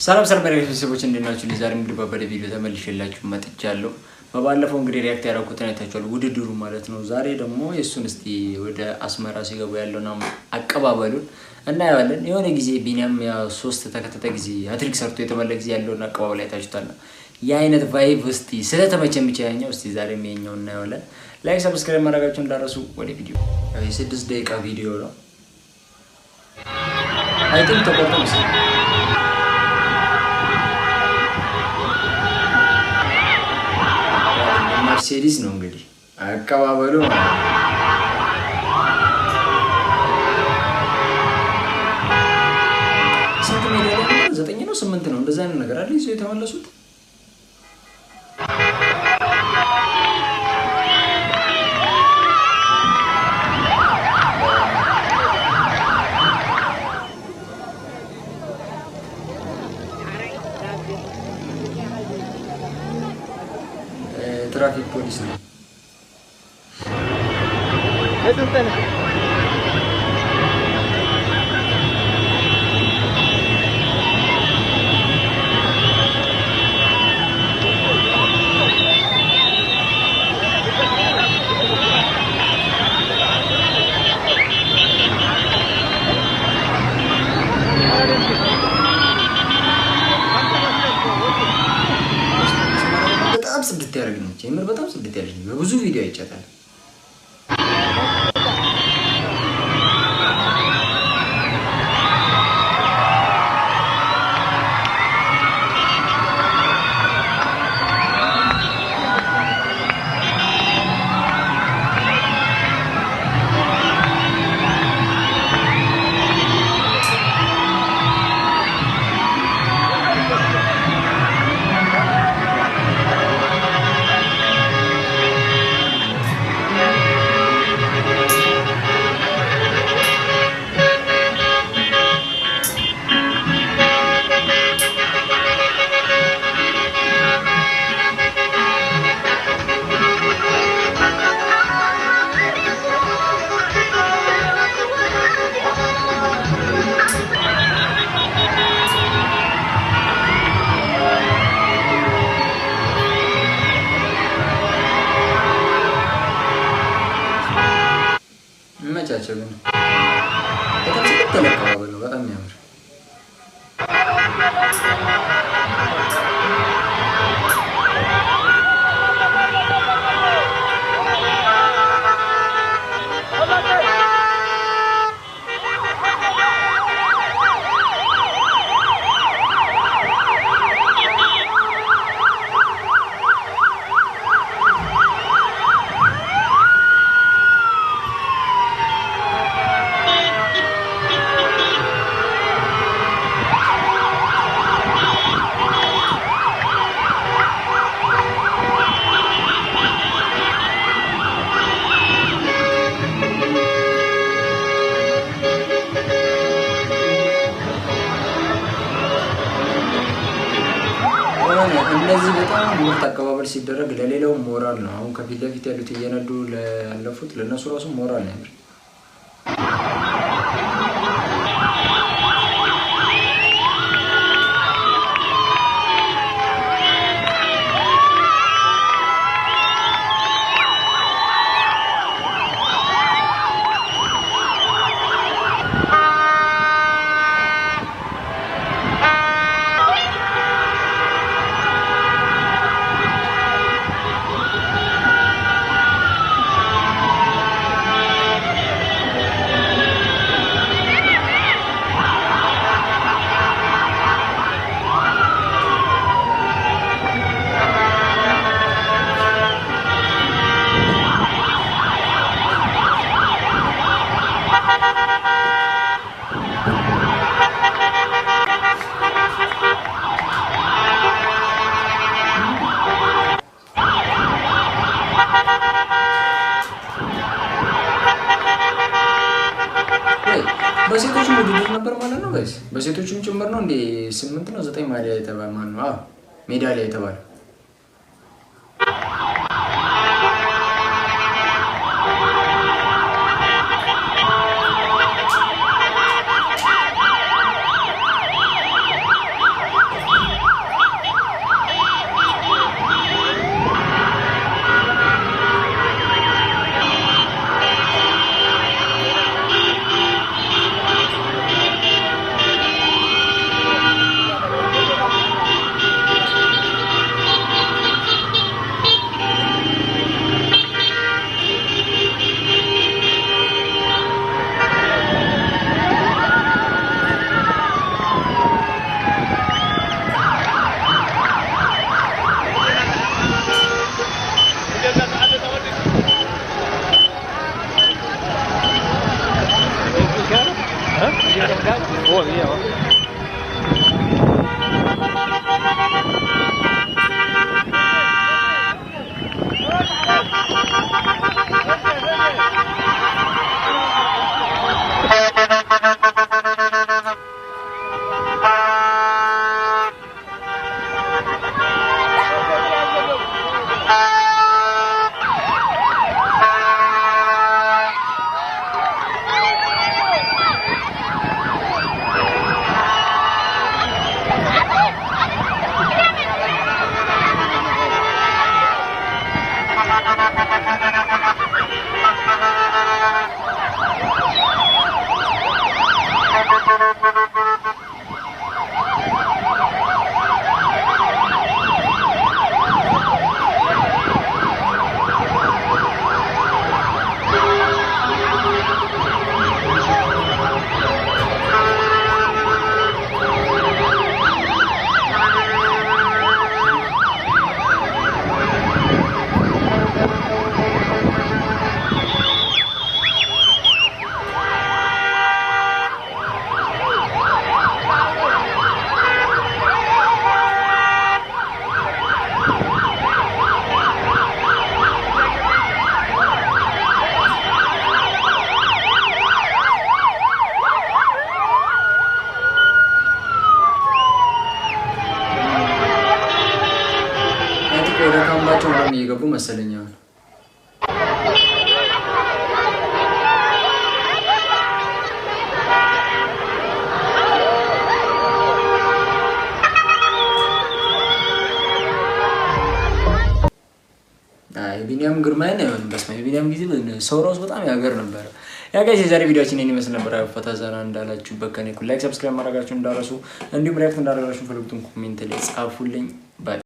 ሰላም ሰላም ቤተሰቦች እንዴት ናችሁ? ዛሬ እንግዲህ በበደ ቪዲዮ ተመልሼላችሁ መጥቻለሁ። በባለፈው እንግዲህ ሪአክት ያደረኩትን አይታችኋል፣ ውድድሩ ማለት ነው። ዛሬ ደግሞ የሱን እስቲ ወደ አስመራ ሲገቡ ያለውና አቀባበሉን እናያለን። የሆነ ጊዜ ቢኒያም ያው 3 ተከታታይ ጊዜ ሃትሪክ ሰርቶ የተመለሰ ጊዜ ያለውና አቀባበል አይታችሁታል። የአይነት ቫይብ እስቲ ስለተመቸኝ ብቻ ያኛው እስቲ ዛሬም የኛው እናያለን። ላይክ ሰብስክራይብ ማድረጋችሁን እንዳትረሱ። ወደ ቪዲዮ የ6 ደቂቃ ቪዲዮ ነው። አይቲንክ ተቆርጦ መሰለኝ መርሴዲስ ነው እንግዲህ አቀባበሉ ስንት ሜዳሊያ ነው? 9 ነው 8 ነው እንደዛ አይነት ነገር አለ ይዘው የተመለሱት። ትራፊክ ፖሊስ ነው። በጣም ጽድት ያደርግ ነው። ጀምር በጣም ጽድት ያለች ነው። በብዙ ቪዲዮ አይቻታል። መቻቸው ግን በጣም ተለቀቀው ነው። በጣም የሚያምር እንደዚህ በጣም ምርጥ አቀባበል ሲደረግ ለሌላው ሞራል ነው። አሁን ከፊት ለፊት ያሉት እየነዱ ያለፉት ለነሱ ራሱ ሞራል ነው። በሴቶች ውድድር ነበር ማለት ነው ጋይስ። በሴቶችም ጭምር ነው እንዴ? 8 ነው 9 ሜዳሊያ የተባለ ማን ነው? ሜዳሊያ የተባለ መሰለኝ አሁን ቢኒያም ግርማይ ነው የሆነ በስመ አብ ቢኒያም ጊዜ ሰው ራሱ በጣም ያገር ነበር። ያ ጋይስ የዛሬ ቪዲዮአችን እኔን ይመስል ነበር። ፈታ ዘና እንዳላችሁበት ከኔ ላይክ ሰብስክራይብ ማድረጋችሁን እንዳረሱ እንዲሁም ሪአክት እንዳደረጋችሁን ፈልጉትን ኮሜንት ላይ ጻፉልኝ። ባይ